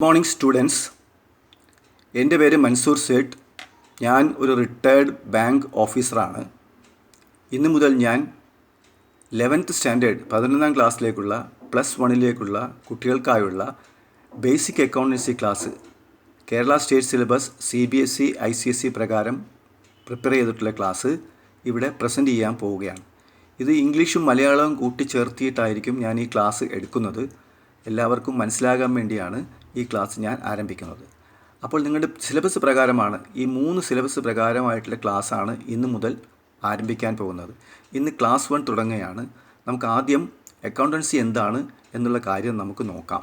Morning students, എൻ്റെ പേര് മൻസൂർ സേഠ്. ഞാൻ ഒരു റിട്ടയർഡ് ബാങ്ക് ഓഫീസറാണ്. ഇന്നു മുതൽ ഞാൻ 11th സ്റ്റാൻഡേർഡ് 11ാം ക്ലാസ്സിലേക്കുള്ള +1 കുട്ടികൾക്കായുള്ള basic accountancy class Kerala state syllabus CBSE ICSE പ്രകാരം പ്രിപ്പയർ ചെയ്തിട്ടുള്ള ക്ലാസ് ഇവിടെ പ്രസൻറ്റ് ചെയ്യാൻ പോവുകയാണ്. ഇത് ഇംഗ്ലീഷും മലയാളവും കൂട്ടിച്ചേർത്തിയിട്ടായിരിക്കും ഞാൻ ഈ ക്ലാസ് എടുക്കുന്നത്. എല്ലാവർക്കും മനസ്സിലാകാൻ വേണ്ടിയാണ് ഈ ക്ലാസ് ഞാൻ ആരംഭിക്കുന്നത്. അപ്പോൾ നിങ്ങളുടെ സിലബസ് പ്രകാരമാണ്, ഈ 3 സിലബസ് പ്രകാരമായിട്ടുള്ള ക്ലാസ്സാണ് ഇന്ന് മുതൽ ആരംഭിക്കാൻ പോകുന്നത്. ഇന്ന് ക്ലാസ് 1 തുടങ്ങുകയാണ്. നമുക്ക് ആദ്യം അക്കൗണ്ടൻസി എന്താണ് എന്നുള്ള കാര്യം നമുക്ക് നോക്കാം.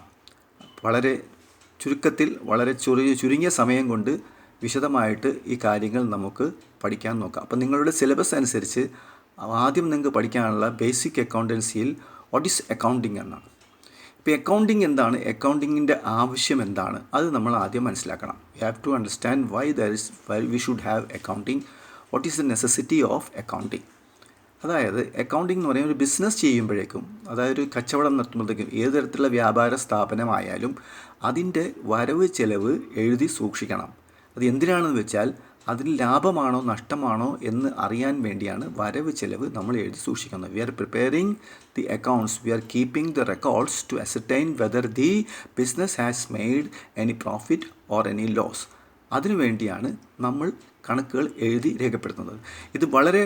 വളരെ ചുരുക്കത്തിൽ, വളരെ ചുരുങ്ങിയ സമയം കൊണ്ട് വിശദമായിട്ട് ഈ കാര്യങ്ങൾ നമുക്ക് പഠിക്കാൻ നോക്കാം. അപ്പോൾ നിങ്ങളുടെ സിലബസ് അനുസരിച്ച് ആദ്യം നിങ്ങൾക്ക് പഠിക്കാനുള്ള ബേസിക് അക്കൗണ്ടൻസിയിൽ വാട്ട് ഈസ് അക്കൗണ്ടിങ് എന്നാണ്. ഇപ്പോൾ അക്കൗണ്ടിങ് എന്താണ്, അക്കൗണ്ടിങ്ങിൻ്റെ ആവശ്യം എന്താണ്, അത് നമ്മൾ ആദ്യം മനസ്സിലാക്കണം. We have to understand why we should have accounting, what is the necessity of accounting. അതായത് അക്കൗണ്ടിങ് എന്ന് പറയുന്നത് ഒരു ബിസിനസ് ചെയ്യുമ്പോഴേക്കും, അതായത് ഒരു കച്ചവടം നടത്തുമ്പോഴത്തേക്കും, ഏത് തരത്തിലുള്ള വ്യാപാര സ്ഥാപനമായാലും അതിൻ്റെ വരവ് ചെലവ് എഴുതി സൂക്ഷിക്കണം. അത് എന്തിനാണെന്ന് വെച്ചാൽ അതിൽ ലാഭമാണോ നഷ്ടമാണോ എന്ന് അറിയാൻ വേണ്ടിയാണ് വരവ് ചെലവ് നമ്മൾ എഴുതി സൂക്ഷിക്കുന്നത്. We are preparing the accounts, we are keeping the records to ascertain whether the business has made any profit or any loss. അതിനുവേണ്ടിയാണ് നമ്മൾ കണക്കുകൾ എഴുതി രേഖപ്പെടുത്തുന്നത്. ഇത് വളരെ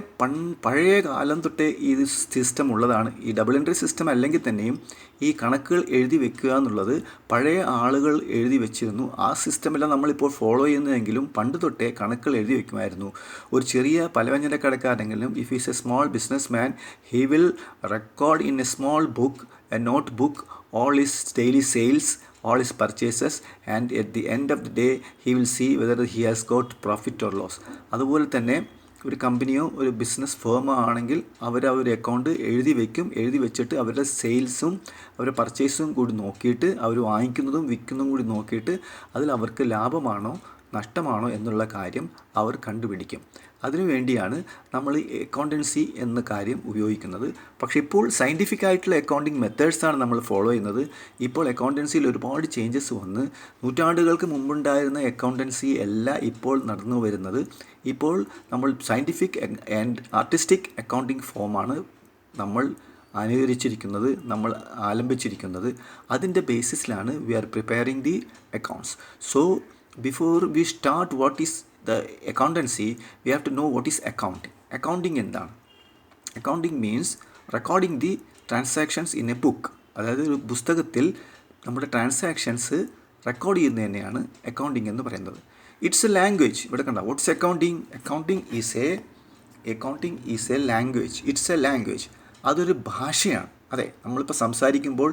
പഴയ കാലം തൊട്ടേ ഈ സിസ്റ്റം ഉള്ളതാണ്. ഈ ഡബിൾ എൻട്രി സിസ്റ്റം അല്ലെങ്കിൽ തന്നെയും ഈ കണക്കുകൾ എഴുതി വെക്കുക എന്നുള്ളത് പഴയ ആളുകൾ എഴുതി വെച്ചിരുന്നു. ആ സിസ്റ്റമെല്ലാം നമ്മളിപ്പോൾ ഫോളോ ചെയ്യുന്നതെങ്കിലും പണ്ട് തൊട്ടേ കണക്കുകൾ എഴുതി വെക്കുമായിരുന്നു. ഒരു ചെറിയ പലവ്യഞ്ജനക്കടക്കാരെങ്കിലും, if is a small business man, he will record in a small book, a note book, all his daily sales, all his purchases, and at the end of the day he will see whether he has got profit or loss. അതുപോലെ തന്നെ ഒരു കമ്പനിയോ ഒരു business ഫേമോ ആണെങ്കിൽ അവർ ഒരു account എഴുതി വയ്ക്കും. എഴുതി വെച്ചിട്ട് അവരുടെ സെയിൽസും അവരുടെ പർച്ചേസും കൂടി നോക്കിയിട്ട്, അവർ വാങ്ങിക്കുന്നതും വിൽക്കുന്നതും കൂടി നോക്കിയിട്ട് അതിൽ അവർക്ക് ലാഭമാണോ നഷ്ടമാണോ എന്നുള്ള കാര്യം അവർ കണ്ടുപിടിക്കും. അതിനുവേണ്ടിയാണ് നമ്മൾ അക്കൗണ്ടൻസി എന്ന കാര്യം ഉപയോഗിക്കുന്നത്. പക്ഷേ ഇപ്പോൾ സയൻറ്റിഫിക് ആയിട്ടുള്ള അക്കൗണ്ടിങ് മെത്തേഡ്സാണ് നമ്മൾ ഫോളോ ചെയ്യുന്നത്. ഇപ്പോൾ അക്കൗണ്ടൻസിയിൽ ഒരുപാട് ചേഞ്ചസ് വന്ന്, നൂറ്റാണ്ടുകൾക്ക് മുമ്പുണ്ടായിരുന്ന അക്കൗണ്ടൻസി അല്ല ഇപ്പോൾ നടന്നു വരുന്നത്. ഇപ്പോൾ നമ്മൾ സയൻറ്റിഫിക് ആൻഡ് ആർട്ടിസ്റ്റിക് അക്കൗണ്ടിങ് ഫോമാണ് നമ്മൾ അനുകരിച്ചിരിക്കുന്നത്, നമ്മൾ ആലംബിച്ചിരിക്കുന്നത്. അതിൻ്റെ ബേസിസിലാണ് we are preparing the accounts. So before we start what is the accountancy, we have to know what is accounting. Accounting എന്താണ്? Accounting means recording the transactions in a book. അതായത് ഒരു പുസ്തകത്തിൽ നമ്മുടെ ട്രാൻസാക്ഷൻസ് റെക്കോർഡ് ചെയ്യുന്നത് തന്നെയാണ് accounting എന്ന് പറയുന്നത്. It's a language. ഇവിടെ കണ്ട, what's accounting? Accounting is a language. It's a language. അതൊരു ഭാഷയാണ്. അതെ, നമ്മളിപ്പോൾ സംസാരിക്കുമ്പോൾ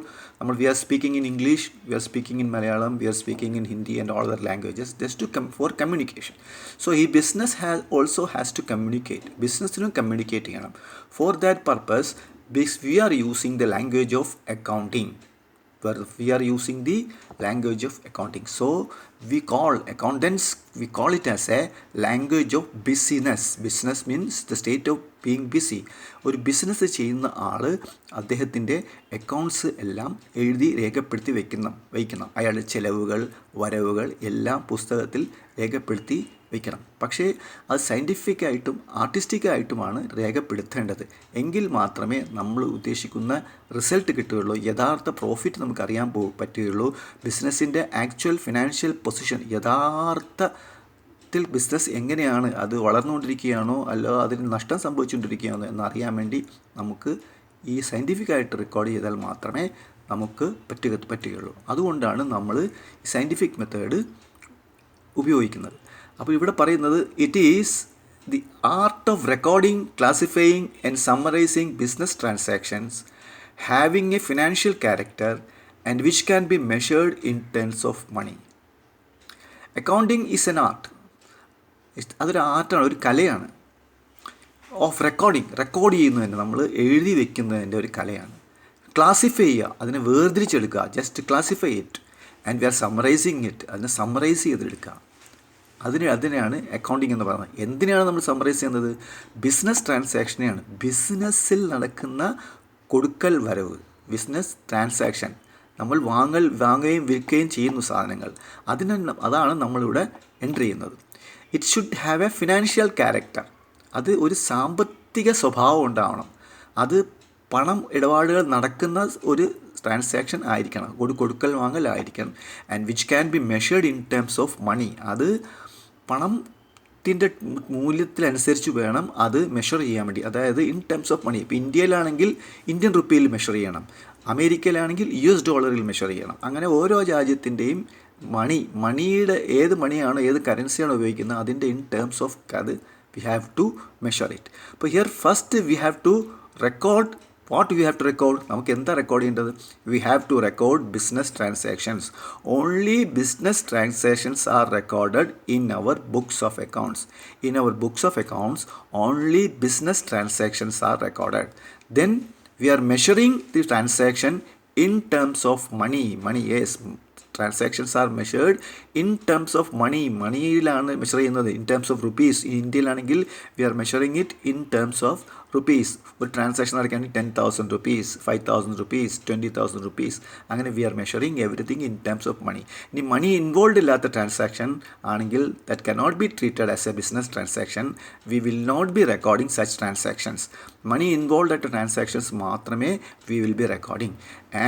we are speaking in English, we are speaking in Malayalam, we are speaking in Hindi and all other languages just for communication. So ഈ business has to communicate. ബിസിനസ്സിനും communicate ചെയ്യണം. For that purpose we are using the language of accounting. We are using the language of accounting. So we call accountants, we call it as a language of business. Business means the state of being busy. ഒരു business ചെയ്യുന്ന ആൾ അദ്ദേഹത്തിൻ്റെ accounts എല്ലാം എഴുതി രേഖപ്പെടുത്തി വയ്ക്കണം. അയാളുടെ ചെലവുകൾ വരവുകൾ എല്ലാം പുസ്തകത്തിൽ രേഖപ്പെടുത്തി വയ്ക്കണം. പക്ഷേ അത് സയൻറ്റിഫിക്കായിട്ടും ആർട്ടിസ്റ്റിക്കായിട്ടുമാണ് രേഖപ്പെടുത്തേണ്ടത്. എങ്കിൽ മാത്രമേ നമ്മൾ ഉദ്ദേശിക്കുന്ന റിസൾട്ട് കിട്ടുകയുള്ളൂ, യഥാർത്ഥ പ്രോഫിറ്റ് നമുക്കറിയാൻ പറ്റുകയുള്ളൂ. ബിസിനസ്സിൻ്റെ ആക്ച്വൽ ഫിനാൻഷ്യൽ പൊസിഷൻ, യഥാർത്ഥത്തിൽ ബിസിനസ് എങ്ങനെയാണ്, അത് വളർന്നുകൊണ്ടിരിക്കുകയാണോ അല്ലോ അതിന് നഷ്ടം സംഭവിച്ചുകൊണ്ടിരിക്കുകയാണോ എന്നറിയാൻ വേണ്ടി നമുക്ക് ഈ സയൻറ്റിഫിക്കായിട്ട് റെക്കോർഡ് ചെയ്താൽ മാത്രമേ നമുക്ക് പറ്റുകയുള്ളൂ. അതുകൊണ്ടാണ് നമ്മൾ ഈ സയൻറ്റിഫിക് മെത്തേഡ് ഉപയോഗിക്കുന്നത്. അപ്പോൾ ഇവിടെ പറയുന്നത്, it is the art of recording, classifying and summarising business transactions having a financial character and which can be measured in terms of money. Accounting is an art. അതൊരു ആർട്ടാണ്, ഒരു കലയാണ്. ഓഫ് റെക്കോർഡ് ചെയ്യുന്നതിന്, നമ്മൾ എഴുതി വെക്കുന്നതിൻ്റെ ഒരു കലയാണ്. ക്ലാസിഫൈ ചെയ്യുക, അതിനെ വേർതിരിച്ചെടുക്കുക, just classify it. And we are summarising it, അതിനെ സമ്മറൈസ് ചെയ്തെടുക്കുക. അതിനെയാണ് അക്കൗണ്ടിങ് എന്ന് പറയുന്നത്. എന്തിനാണ് നമ്മൾ സമ്മറൈസ് ചെയ്യുന്നത്? ബിസിനസ് ട്രാൻസാക്ഷനെയാണ്. ബിസിനസ്സിൽ നടക്കുന്ന കൊടുക്കൽ വരവ്, ബിസിനസ് ട്രാൻസാക്ഷൻ, നമ്മൾ വാങ്ങുകയും വിൽക്കുകയും ചെയ്യുന്ന സാധനങ്ങൾ, അതാണ് നമ്മളിവിടെ എൻട്രി ചെയ്യുന്നത്. It should have A financial character. അത് ഒരു സാമ്പത്തിക സ്വഭാവം ഉണ്ടാവണം. അത് പണം ഇടപാടുകൾ നടക്കുന്ന ഒരു ട്രാൻസാക്ഷൻ ആയിരിക്കണം, കൊടുക്കൽ വാങ്ങലായിരിക്കണം. And which can be measured in terms of money. അത് പണത്തിൻ്റെ മൂല്യത്തിനനുസരിച്ച് വേണം അത് മെഷർ ചെയ്യാൻ വേണ്ടി. അതായത് ഇൻ ടേംസ് ഓഫ് മണി. ഇപ്പോൾ ഇന്ത്യയിലാണെങ്കിൽ ഇന്ത്യൻ റുപ്പിയിൽ മെഷർ ചെയ്യണം, അമേരിക്കയിലാണെങ്കിൽ US ഡോളറിൽ മെഷർ ചെയ്യണം. അങ്ങനെ ഓരോ രാജ്യത്തിൻ്റെയും മണിയുടെ ഏത് മണിയാണോ ഏത് കറൻസിയാണോ ഉപയോഗിക്കുന്നത് അതിൻ്റെ ഇൻ ടേംസ് ഓഫ് അത് we have to measure it. അപ്പോൾ here first we have to record. What we have to record? നമുക്ക് എന്താ റെക്കോർഡ് ചെയ്യേണ്ടത്? We have to record business transactions. Only business transactions are recorded in our books of accounts. In our books of accounts only business transactions are recorded. Then we are measuring the transaction in terms of money. Yes, transactions are measured in terms of money. മണിയിലാണ് measure ചെയ്യുന്നത്, in terms of rupees. ഇന്ത്യയിലാണെങ്കിൽ we are measuring it in terms of rupees. ഒരു transaction നടക്കുകയാണെങ്കിൽ 10,000 rupees, 5,000 rupees, 20,000 rupees. അങ്ങനെ we are measuring everything in terms of money. ഇനി മണി involve ഇല്ലാത്ത transaction ആണെങ്കിൽ that cannot be treated as a business transaction. We will not be recording such transactions. Money involve ആയിട്ട് transactions മാത്രമേ we will be recording.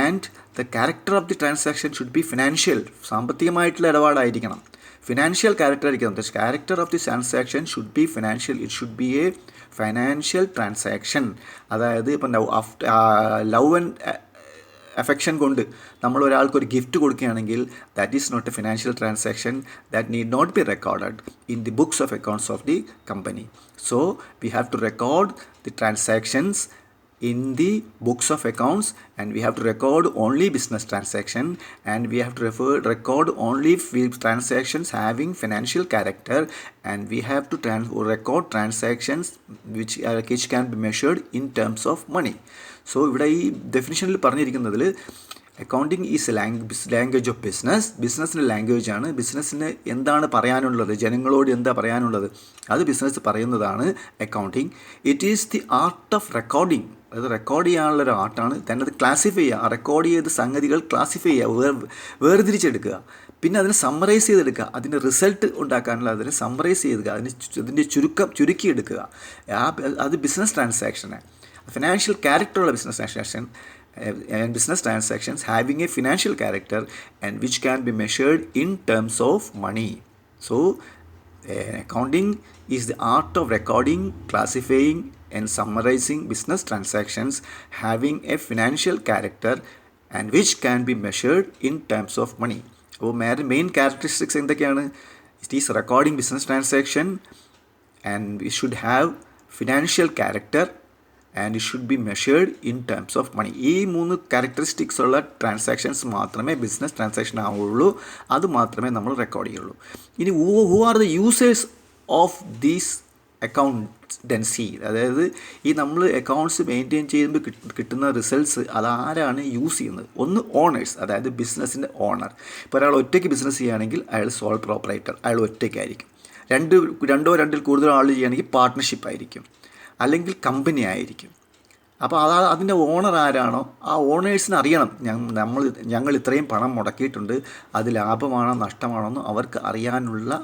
And the character of the transaction should be financial. സാമ്പത്തികമായിട്ടുള്ള ഇടപാടായിരിക്കണം, financial character ആയിരിക്കണം. The character of the transaction should be financial. It should be a financial transaction. അതായത് ഇപ്പം love and affection കൊണ്ട് നമ്മൾ ഒരാൾക്കൊരു gift കൊടുക്കുകയാണെങ്കിൽ that is not a financial transaction. That need not be recorded in the books of accounts of the company. So we have to record the transactions in the books of accounts, and we have to record only business transaction, and we have to record only transactions having financial character, and we have to record transactions which can be measured in terms of money. So ഇവിടെ ഈ ഡെഫിനിഷനിൽ പറഞ്ഞിരിക്കുന്നതിൽ accounting is language of business. ബിസിനസ്സിൻ്റെ language ആണ്. ബിസിനസ്സിന് എന്താണ് പറയാനുള്ളത്, ജനങ്ങളോട് എന്താ പറയാനുള്ളത്, അത് ബിസിനസ് പറയുന്നതാണ് accounting. It is the art of recording. അത് റെക്കോർഡ് ചെയ്യാനുള്ളൊരു ആർട്ടാണ്. തന്നെ അത് ക്ലാസിഫൈ ചെയ്യുക, റെക്കോർഡ് ചെയ്ത സംഗതികൾ ക്ലാസിഫൈ ചെയ്യുക, വേർതിരിച്ചെടുക്കുക, പിന്നെ അതിനെ സമ്മറൈസ് ചെയ്തെടുക്കുക, അതിൻ്റെ റിസൾട്ട് ഉണ്ടാക്കാനുള്ള അതിനെ സമ്മറൈസ് ചെയ്തെടുക്കുക, അതിൻ്റെ ചുരുക്കിയെടുക്കുക. അത് ബിസിനസ് ട്രാൻസാക്ഷന് ഫിനാൻഷ്യൽ ക്യാരക്ടറുള്ള business transaction and business transactions having a financial character and which can be measured in terms of money. So accounting is the art of recording, classifying and summarizing business transactions having a financial character and which can be measured in terms of money. So main characteristics എന്തൊക്കെയാണ്? It is recording business transaction and it should have financial character and it should be measured in terms of money. ഈ 3 characteristics ഉള്ള transactions മാത്രമേ business transaction ആവുള്ളൂ, അത് മാത്രമേ നമ്മൾ record ചെയ്യുള്ളൂ. ഇനി who are the users of these accountancy? അതായത് ഈ നമ്മൾ അക്കൗണ്ട്സ് മെയിൻറ്റെയിൻ ചെയ്യുമ്പോൾ കിട്ടുന്ന റിസൾട്ട്സ് അതാരാണ് യൂസ് ചെയ്യുന്നത്? ഒന്ന് ഓണേഴ്സ്, അതായത് ബിസിനസ്സിൻ്റെ ഓണർ. ഇപ്പോൾ ഒരാൾ ഒറ്റയ്ക്ക് ബിസിനസ് ചെയ്യുകയാണെങ്കിൽ അയാൾ സോൾ പ്രോപ്പറേറ്റർ, അയാൾ ഒറ്റയ്ക്കായിരിക്കും. രണ്ടോ രണ്ടിൽ കൂടുതൽ ആൾ ചെയ്യുകയാണെങ്കിൽ പാർട്ട്ണർഷിപ്പ് ആയിരിക്കും, അല്ലെങ്കിൽ കമ്പനി ആയിരിക്കും. അപ്പോൾ അതിൻ്റെ ഓണർ ആരാണോ ആ ഓണേഴ്സിന് അറിയണം ഞങ്ങൾ ഇത്രയും പണം മുടക്കിയിട്ടുണ്ട്, അത് ലാഭമാണോ നഷ്ടമാണോ എന്ന് അവർക്ക് അറിയാനുള്ള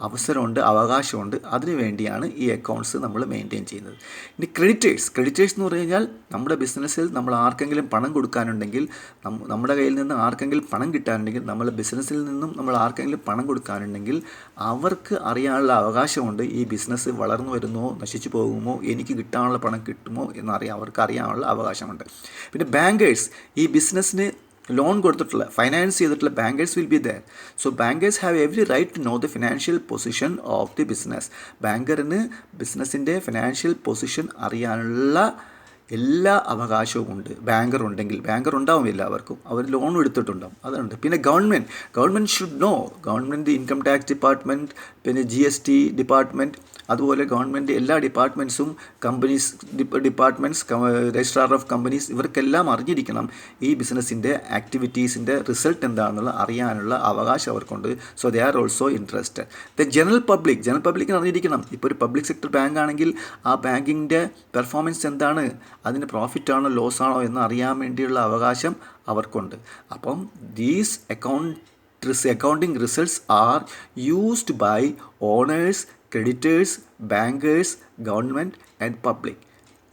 അവസരമുണ്ട്, അവകാശമുണ്ട്. അതിനു വേണ്ടിയാണ് ഈ അക്കൗണ്ട്സ് നമ്മൾ മെയിൻറ്റെയിൻ ചെയ്യുന്നത്. ഇനി ക്രെഡിറ്റേഴ്സ് എന്ന് പറഞ്ഞു കഴിഞ്ഞാൽ നമ്മുടെ ബിസിനസ്സിൽ നമ്മൾ ആർക്കെങ്കിലും പണം കൊടുക്കാനുണ്ടെങ്കിൽ, നമ്മുടെ കയ്യിൽ നിന്ന് ആർക്കെങ്കിലും പണം കിട്ടാനുണ്ടെങ്കിൽ, നമ്മുടെ ബിസിനസ്സിൽ നിന്നും നമ്മൾ ആർക്കെങ്കിലും പണം കൊടുക്കാനുണ്ടെങ്കിൽ അവർക്ക് അറിയാനുള്ള അവകാശമുണ്ട്. ഈ ബിസിനസ് വളർന്നു വരുന്നോ നശിച്ചു പോകുമോ, എനിക്ക് കിട്ടാനുള്ള പണം കിട്ടുമോ എന്നറിയാൻ അവർക്ക് അറിയാനുള്ള അവകാശമുണ്ട്. പിന്നെ ബാങ്കേഴ്സ്, ഈ ബിസിനസ്സിന് ലോൺ കൊടുത്തിട്ടുള്ള ഫൈനാൻസ് ചെയ്തിട്ടുള്ള bankers will be there. So bankers have every right to know the financial position of the business. ബാങ്കറിന് ബിസിനസ്സിൻ്റെ ഫിനാൻഷ്യൽ പൊസിഷൻ അറിയാനുള്ള എല്ലാ അവകാശവും ഉണ്ട്. ബാങ്കർ ഉണ്ടാവും എല്ലാവർക്കും, അവർ ലോൺ എടുത്തിട്ടുണ്ടാവും, അതുണ്ട്. പിന്നെ government should know. Government income tax department, പിന്നെ GST ഡിപ്പാർട്ട്മെൻറ്റ്, അതുപോലെ ഗവൺമെൻറ് എല്ലാ ഡിപ്പാർട്ട്മെൻറ്റ്സും, companies departments, registrar of companies, ഇവർക്കെല്ലാം അറിഞ്ഞിരിക്കണം ഈ ബിസിനസ്സിൻ്റെ ആക്ടിവിറ്റീസിൻ്റെ റിസൾട്ട് എന്താണെന്നുള്ള അറിയാനുള്ള അവകാശം അവർക്കുണ്ട്. So they are also interested. The general പബ്ലിക്കിന് അറിഞ്ഞിരിക്കണം. ഇപ്പോൾ ഒരു പബ്ലിക് സെക്ടർ ബാങ്ക് ആണെങ്കിൽ ആ ബാങ്കിൻ്റെ പെർഫോമൻസ് എന്താണ്, അതിന് പ്രോഫിറ്റാണോ ലോസാണോ എന്ന് അറിയാൻ വേണ്ടിയുള്ള അവകാശം അവർക്കുണ്ട്. അപ്പം these accounting results are used by owners, creditors, bankers, government and public.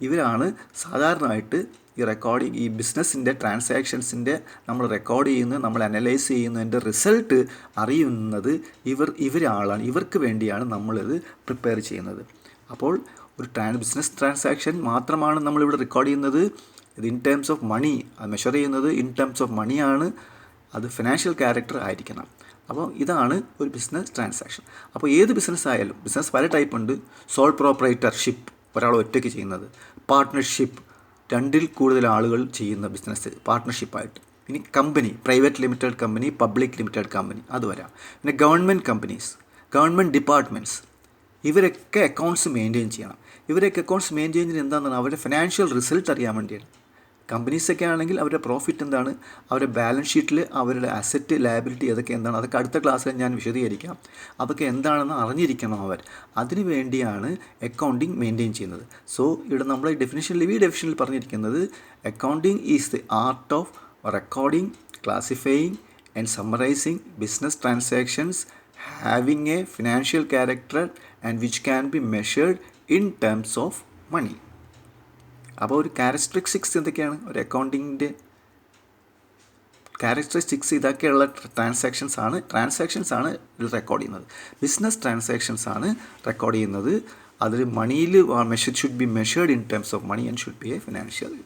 ഇവരാണ് സാധാരണയായിട്ട് ഈ ബിസിനസ്സിൻ്റെ ട്രാൻസാക്ഷൻസിൻ്റെ നമ്മൾ റെക്കോർഡ് ചെയ്യുന്നത്, നമ്മൾ അനലൈസ് ചെയ്യുന്നതിൻ്റെ റിസൾട്ട് അറിയുന്നത് ഇവരാളാണ്. ഇവർക്ക് വേണ്ടിയാണ് നമ്മളിത് പ്രിപ്പയർ ചെയ്യുന്നത്. അപ്പോൾ ഒരു ബിസിനസ് ട്രാൻസാക്ഷൻ മാത്രമാണ് നമ്മളിവിടെ റെക്കോർഡ് ചെയ്യുന്നത്. ഇത് ഇൻ ടേംസ് ഓഫ് മണി, അത് മെഷർ ചെയ്യുന്നത് ഇൻ ടേംസ് ഓഫ് മണിയാണ്. അത് ഫിനാൻഷ്യൽ ക്യാരക്ടർ ആയിരിക്കണം. അപ്പോൾ ഇതാണ് ഒരു ബിസിനസ് ട്രാൻസാക്ഷൻ. അപ്പോൾ ഏത് ബിസിനസ് ആയാലും, ബിസിനസ് പല ടൈപ്പ് ഉണ്ട്. സോൾ പ്രൊപ്പറേറ്റർഷിപ്പ്, ഒരാൾ ഒറ്റയ്ക്ക് ചെയ്യുന്നത്. പാർട്ട്ണർഷിപ്പ്, 2ൽ കൂടുതൽ ആളുകൾ ചെയ്യുന്ന ബിസിനസ് പാർട്ട്ണർഷിപ്പായിട്ട്. ഇനി company, private limited company, public limited company, അത് വരാം. പിന്നെ ഗവൺമെൻറ് കമ്പനീസ്, ഗവൺമെൻറ് ഡിപ്പാർട്ട്മെൻറ്റ്സ്, ഇവരൊക്കെ അക്കൗണ്ട്സ് മെയിൻറ്റെയിൻ ചെയ്യണം. ഇവരൊക്കെ അക്കൗണ്ട്സ് മെയിൻറ്റെയിൻ ചെയ്യുന്നത് എന്താണെന്ന് അവരുടെ ഫിനാൻഷ്യൽ റിസൾട്ട് അറിയാൻ വേണ്ടിയാണ്. കമ്പനീസൊക്കെ ആണെങ്കിൽ അവരുടെ പ്രോഫിറ്റ് എന്താണ്, അവരുടെ ബാലൻസ് ഷീറ്റിൽ അവരുടെ അസറ്റ് ലയബിലിറ്റി അതൊക്കെ എന്താണ്, അതൊക്കെ അടുത്ത ക്ലാസ്സിൽ ഞാൻ വിശദീകരിക്കാം. അതൊക്കെ എന്താണെന്ന് അറിഞ്ഞിരിക്കണം അവർ. അതിനു വേണ്ടിയാണ് അക്കൗണ്ടിങ് മെയിൻറ്റെയിൻ ചെയ്യുന്നത്. സോ ഇവിടെ നമ്മൾ ഈ ഡെഫിനിഷനിൽ പറഞ്ഞിരിക്കുന്നത് accounting is the art of recording, classifying and summarising business transactions having a financial character and which can be measured in terms of money. അപ്പോൾ ഒരു ക്യാരക്ടറിസ്റ്റിക്സ് എന്തൊക്കെയാണ് ഒരു അക്കൗണ്ടിങ്ങിൻ്റെ ക്യാരക്ടറിസ്റ്റിക്സ്? ഇതൊക്കെയുള്ള ട്രാൻസാക്ഷൻസ് ആണ് ഇത് റെക്കോർഡ് ചെയ്യുന്നത്. ബിസിനസ് ട്രാൻസാക്ഷൻസ് ആണ് റെക്കോർഡ് ചെയ്യുന്നത്. അതിൽ മണിയിൽ should be measured in terms of money and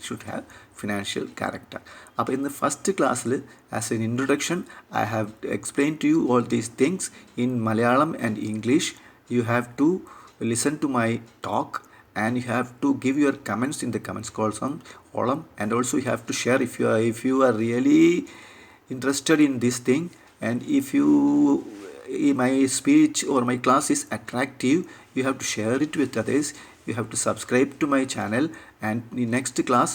should have financial character. അപ്പോൾ ഇന്ന് ഫസ്റ്റ് ക്ലാസ്സിൽ as an introduction I have explain to you all these things in Malayalam and English. You have to listen to my talk and you have to give your comments in the comments column, and also you have to share if you are really interested in this thing, and if my speech or my class is attractive, you have to share it with others. You have to subscribe to my channel, and in next class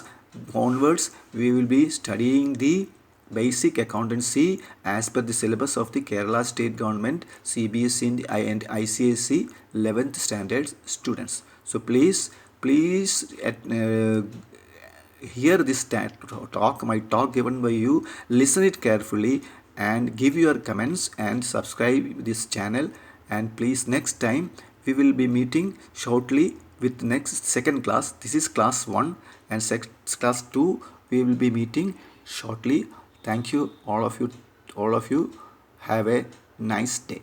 onwards we will be studying the basic accountancy as per the syllabus of the Kerala State Government CBSE and ICSE 11th standard students. So please hear this talk, my talk given by you, listen it carefully and give your comments and subscribe this channel. And please, next time we will be meeting shortly with next second class. This is class 1 and class 2 we will be meeting shortly. Thank you all of you. Have a nice day.